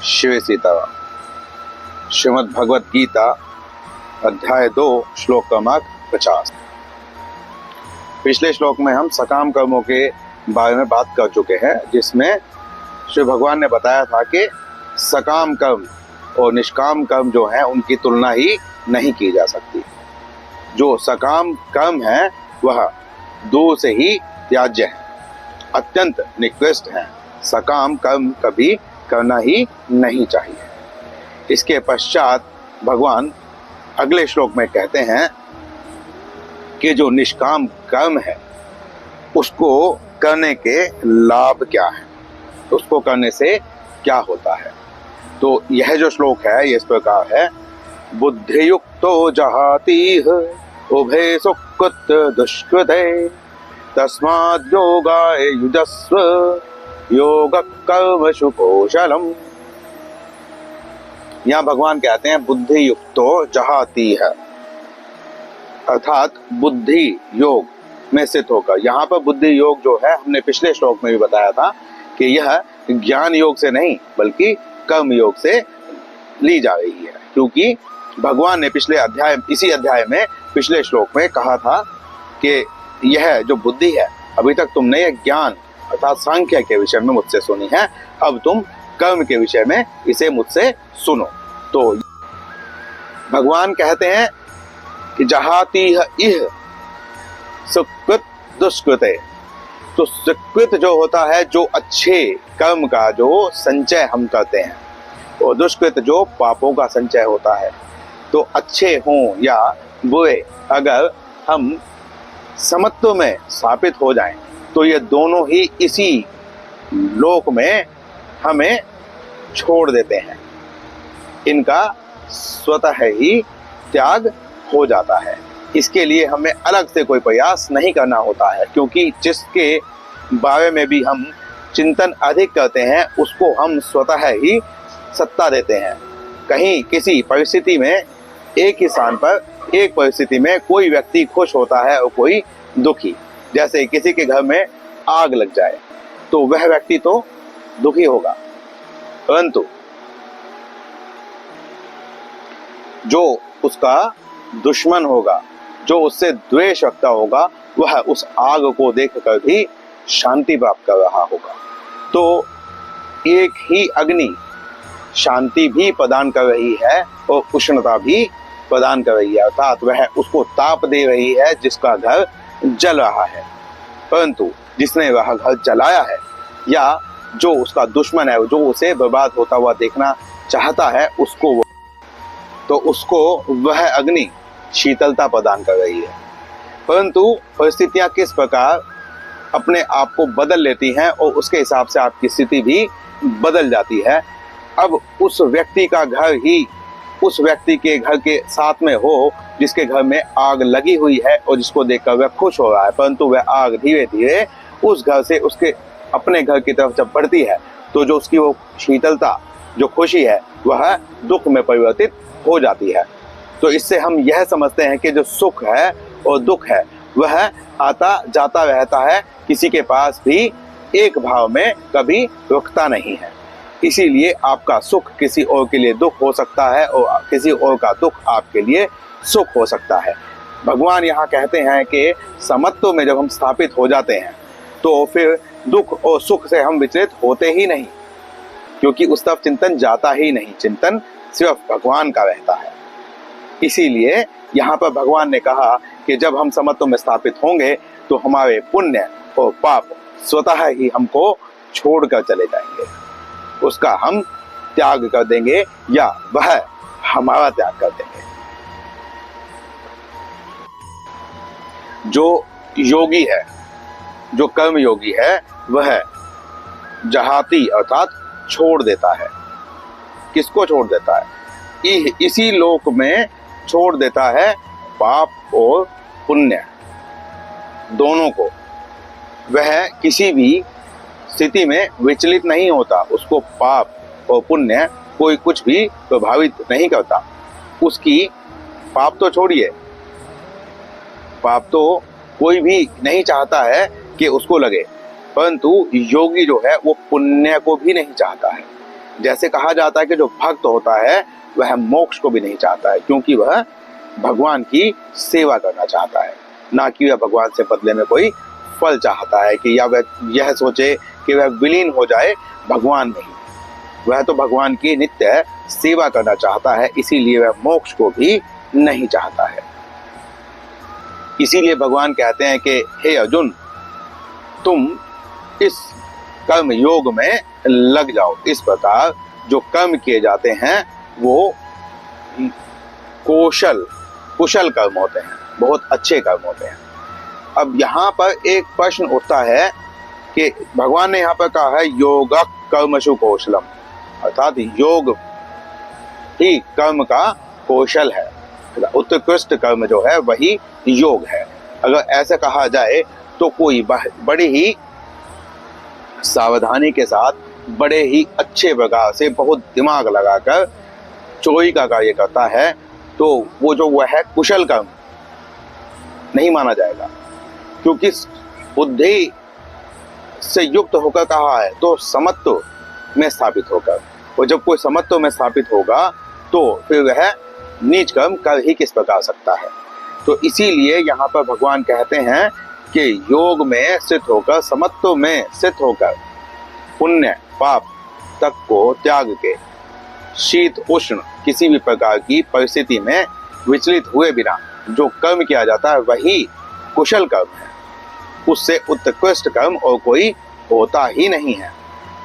शिव सीताराम। श्रीमद् भगवत गीता अध्याय 2 श्लोक क्रमांक 50। पिछले श्लोक में हम सकाम कर्मों के बारे में बात कर चुके हैं, जिसमें श्री भगवान ने बताया था कि सकाम कर्म और निष्काम कर्म जो है उनकी तुलना ही नहीं की जा सकती। जो सकाम कर्म है वह दूर से ही त्याज्य है, अत्यंत निकृष्ट है। सकाम कर्म कभी करना ही नहीं चाहिए। इसके पश्चात भगवान अगले श्लोक में कहते हैं कि जो निष्काम कर्म है उसको करने के लाभ क्या है, उसको करने से क्या होता है। तो यह जो श्लोक है ये इस प्रकार है। बुद्धियुक्तो जहातीह उभे सुकृत दुष्कृते तस्माद् योगाय युजस्व योग कर्मसु कौशलम। यहाँ भगवान कहते हैं बुद्धि युक्तो जहाती है, अर्थात बुद्धि योग में स्थित होकर। यहाँ पर बुद्धि योग जो है हमने पिछले श्लोक में भी बताया था कि यह ज्ञान योग से नहीं बल्कि कर्म योग से ली जा रही है, क्योंकि भगवान ने पिछले अध्याय इसी अध्याय में पिछले श्लोक में कहा था कि यह जो बुद्धि है अभी तक तुमने यह ज्ञान अर्थात सांख्य के विषय में मुझसे सुनी है, अब तुम कर्म के विषय में इसे मुझसे सुनो। तो भगवान कहते हैं कि जहाती इह सुकृत दुष्कृते। तो सुकृत जो होता है जो अच्छे कर्म का जो संचय हम करते हैं, और दुष्कृत जो पापों का संचय होता है। तो अच्छे हों या बुरे, अगर हम समत्व में स्थापित हो जाएं तो ये दोनों ही इसी लोक में हमें छोड़ देते हैं, इनका स्वतः ही त्याग हो जाता है। इसके लिए हमें अलग से कोई प्रयास नहीं करना होता है, क्योंकि जिसके बारे में भी हम चिंतन अधिक करते हैं उसको हम स्वतः ही सत्ता देते हैं। कहीं किसी परिस्थिति में एक ही स्थान पर एक परिस्थिति में कोई व्यक्ति खुश होता है और कोई दुखी। जैसे किसी के घर में आग लग जाए तो वह व्यक्ति तो दुखी होगा, परंतु जो उसका दुश्मन होगा, जो उससे द्वेष रखता होगा, वह उस आग को देखकर भी शांति प्राप्त कर रहा होगा। तो एक ही अग्नि शांति भी प्रदान कर रही है और उष्णता भी प्रदान कर रही है, अर्थात वह उसको ताप दे रही है जिसका घर जल रहा है। परंतु जिसने वह घर जलाया है या जो उसका दुश्मन है, जो उसे बर्बाद होता हुआ देखना चाहता है, उसको वह अग्नि शीतलता प्रदान कर रही है। परंतु परिस्थितियां किस प्रकार अपने आप को बदल लेती हैं और उसके हिसाब से आपकी स्थिति भी बदल जाती है। अब उस व्यक्ति का घर ही उस व्यक्ति के घर के साथ में हो जिसके घर में आग लगी हुई है और जिसको देखकर वह खुश हो रहा है, परंतु वह आग धीरे धीरे उस घर से उसके अपने घर की तरफ जब बढ़ती है तो जो उसकी वो शीतलता, जो खुशी है, वह दुख में परिवर्तित हो जाती है। तो इससे हम यह समझते हैं कि जो सुख है और दुख है वह आता जाता रहता है, किसी के पास भी एक भाव में कभी रुकता नहीं है। इसीलिए आपका सुख किसी और के लिए दुख हो सकता है और किसी और का दुख आपके लिए सुख हो सकता है। भगवान यहाँ कहते हैं कि समत्व में जब हम स्थापित हो जाते हैं तो फिर दुख और सुख से हम विचलित होते ही नहीं, क्योंकि उस तरफ चिंतन जाता ही नहीं, चिंतन सिर्फ भगवान का रहता है। इसीलिए यहाँ पर भगवान ने कहा कि जब हम समत्व में स्थापित होंगे तो हमारे पुण्य और पाप स्वतः ही हमको छोड़कर चले जाएंगे, उसका हम त्याग कर देंगे या वह हमारा त्याग कर देंगे। जो योगी है, जो कर्म योगी है, वह जहाती अर्थात छोड़ देता है। किसको छोड़ देता है? इसी लोक में छोड़ देता है पाप और पुण्य दोनों को। वह किसी भी स्थिति में विचलित नहीं होता, उसको पाप और पुण्य कोई कुछ भी प्रभावित नहीं करता। उसकी पाप तो छोड़िए, पाप तो कोई भी नहीं चाहता है कि उसको लगे, परंतु योगी जो है वो पुण्य को भी नहीं चाहता है। जैसे कहा जाता है कि जो भक्त होता है वह मोक्ष को भी नहीं चाहता है, क्योंकि वह भगवान की सेवा करना चाहता है, ना कि वह भगवान से बदले में कोई फल चाहता है कि या वह यह सोचे कि वह विलीन हो जाए भगवान नहीं। वह तो भगवान की नित्य सेवा करना चाहता है, इसीलिए वह मोक्ष को भी नहीं चाहता है। इसीलिए भगवान कहते हैं कि हे अर्जुन, तुम इस कर्म योग में लग जाओ। इस प्रकार जो कर्म किए जाते हैं वो कुशल कर्म होते हैं, बहुत अच्छे कर्म होते हैं। अब यहाँ पर एक प्रश्न उठता है कि भगवान ने यहाँ पर कहा है योग कर्मसु कौशलम, अर्थात योग ही कर्म का कौशल है, उत्कृष्ट कर्म जो है वही योग है। अगर ऐसा कहा जाए तो कोई बड़ी ही सावधानी के साथ, बड़े ही अच्छे प्रकार से, बहुत दिमाग लगाकर चोरी का कार्य करता है तो वो जो वह है कुशल कर्म नहीं माना जाएगा, क्योंकि बुद्धि से युक्त होकर कहा है तो समत्व में स्थापित होकर, और जब कोई समत्व में स्थापित होगा तो फिर वह नीच कर्म कर ही किस प्रकार सकता है। तो इसीलिए यहाँ पर भगवान कहते हैं कि योग में स्थित होकर, समत्व में स्थित होकर, पुण्य पाप तक को त्याग के, शीत उष्ण किसी भी प्रकार की परिस्थिति में विचलित हुए बिना जो कर्म किया जाता है वही कुशल कर्म है। उससे उत्कृष्ट कर्म और कोई होता ही नहीं है।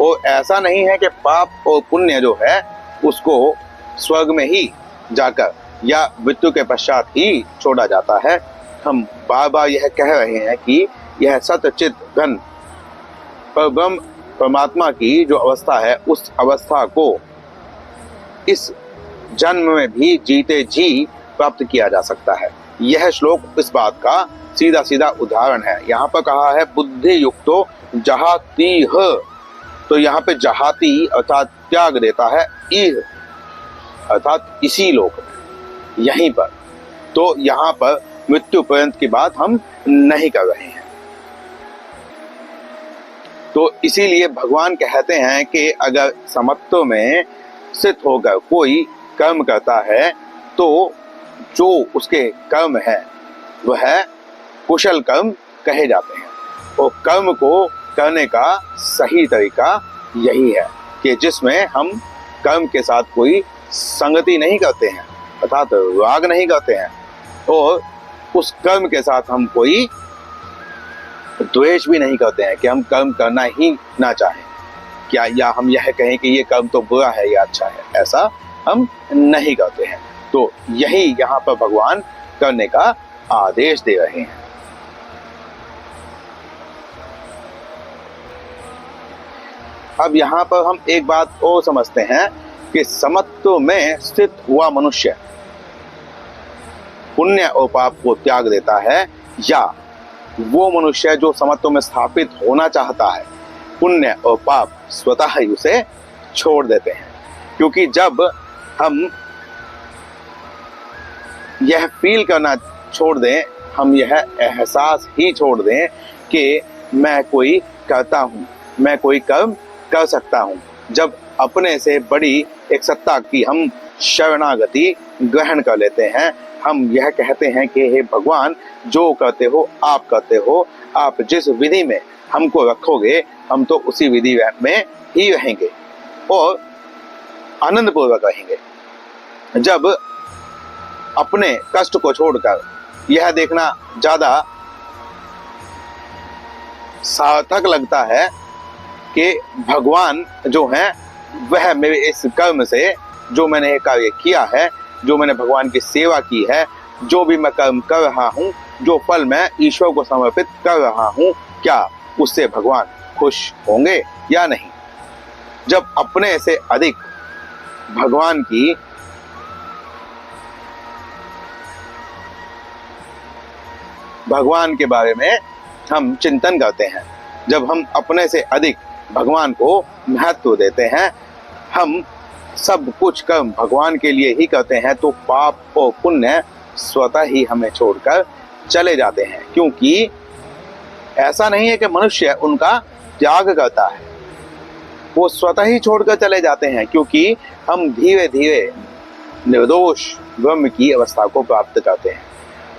और ऐसा नहीं है कि पाप और पुण्य जो है उसको स्वर्ग में ही जाकर या मृत्यु के पश्चात ही छोड़ा जाता है। हम बार बार यह कह रहे हैं कि यह सतचित घन परब्रह्म परमात्मा की जो अवस्था है उस अवस्था को इस जन्म में भी जीते जी प्राप्त किया जा सकता है। यह श्लोक इस बात का सीधा सीधा उदाहरण है। यहाँ पर कहा है बुद्धि युक्तो जहाती, तो यहाँ पे जहाती अर्थात त्याग देता है, इह अर्थात इसी लोक में, यहीं पर। तो यहाँ पर मृत्यु पर्यंत की बात हम नहीं कर रहे हैं। तो इसीलिए भगवान कहते हैं कि अगर समत्व में स्थित होकर कोई कर्म करता है तो जो उसके कर्म है वह कुशल कर्म कहे जाते हैं। और कर्म को करने का सही तरीका यही है कि जिसमें हम कर्म के साथ कोई संगति नहीं करते हैं, अर्थात राग नहीं करते हैं, और उस कर्म के साथ हम कोई द्वेष भी नहीं करते हैं कि हम कर्म करना ही ना चाहें, क्या या हम यह कहें कि ये कर्म तो बुरा है या अच्छा है, ऐसा हम नहीं करते हैं। तो यही यहाँ पर भगवान करने का आदेश दे रहे हैं। अब यहाँ पर हम एक बात और समझते हैं कि समत्व में स्थित हुआ मनुष्य पुण्य और पाप को त्याग देता है, या वो मनुष्य जो समत्व में स्थापित होना चाहता है पुण्य और पाप स्वतः ही उसे छोड़ देते हैं। क्योंकि जब हम यह फील करना छोड़ दें, हम यह एहसास ही छोड़ दें कि मैं कोई करता हूँ, मैं कोई कर्म कर सकता हूँ, जब अपने से बड़ी एक सत्ता की हम शरणागति ग्रहण कर लेते हैं, हम यह कहते हैं कि हे भगवान, जो करते हो आप करते हो, आप जिस विधि में हमको रखोगे हम तो उसी विधि में ही रहेंगे और आनंद पूर्वक रहेंगे। जब अपने कष्ट को छोड़कर यह देखना ज्यादा सार्थक लगता है कि भगवान जो है वह मेरे इस कर्म से, जो मैंने ये कार्य किया है, जो मैंने भगवान की सेवा की है, जो भी मैं कर्म कर रहा हूँ, जो फल मैं ईश्वर को समर्पित कर रहा हूँ, क्या उससे भगवान खुश होंगे या नहीं। जब अपने से अधिक भगवान के बारे में हम चिंतन करते हैं, जब हम अपने से अधिक भगवान को महत्व देते हैं, हम सब कुछ कर्म भगवान के लिए ही करते हैं, तो पाप और पुण्य स्वतः ही हमें छोड़कर चले जाते हैं। क्योंकि ऐसा नहीं है कि मनुष्य उनका त्याग करता है, वो स्वतः ही छोड़कर चले जाते हैं, क्योंकि हम धीरे धीरे निर्दोष ब्रह्म की अवस्था को प्राप्त करते हैं।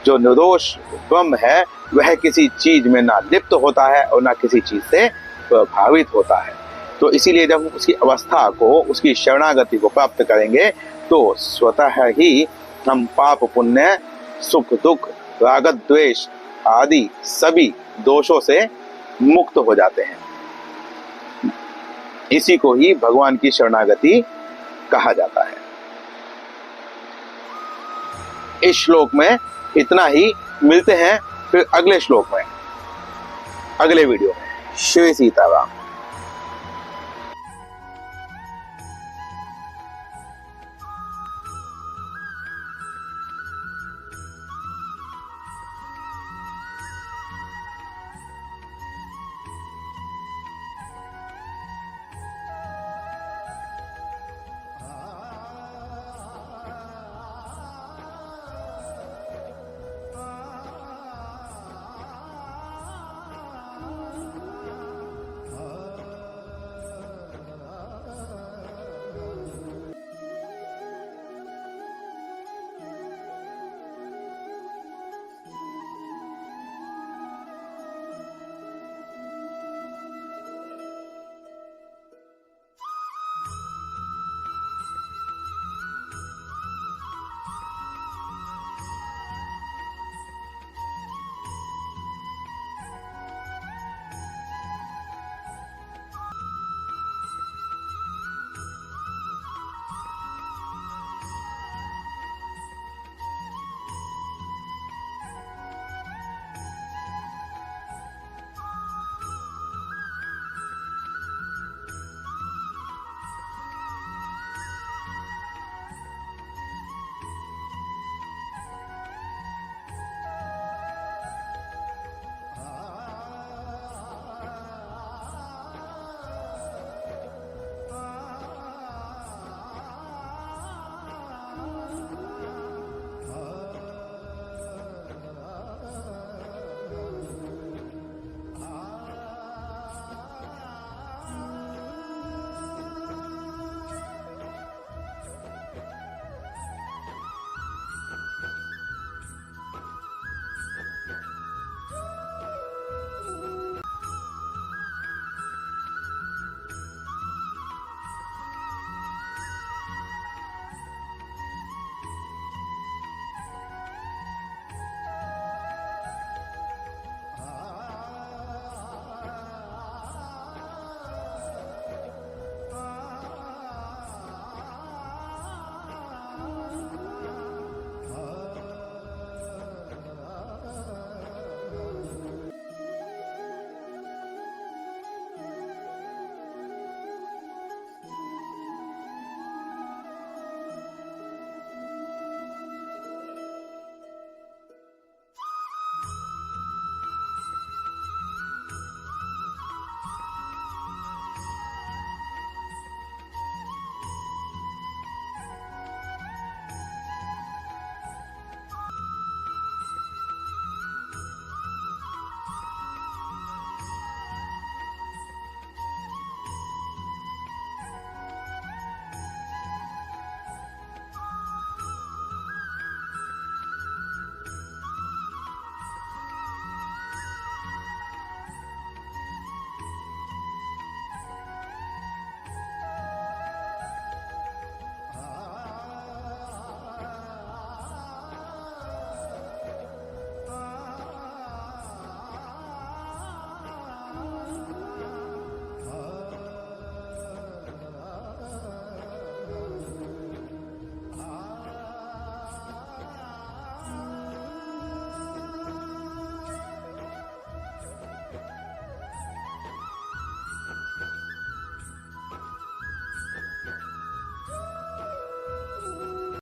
जो निर्दोष ब्रह्म है वह किसी चीज में ना लिप्त होता है और ना किसी चीज से प्रभावित होता है। तो इसीलिए जब उसकी अवस्था को, उसकी शरणागति को प्राप्त करेंगे तो स्वतः ही हम पाप पुण्य, सुख दुख, राग द्वेष आदि सभी दोषों से मुक्त हो जाते हैं। इसी को ही भगवान की शरणागति कहा जाता है। इस श्लोक में इतना ही। मिलते हैं फिर अगले श्लोक में, अगले वीडियो में। श्री सीताराम।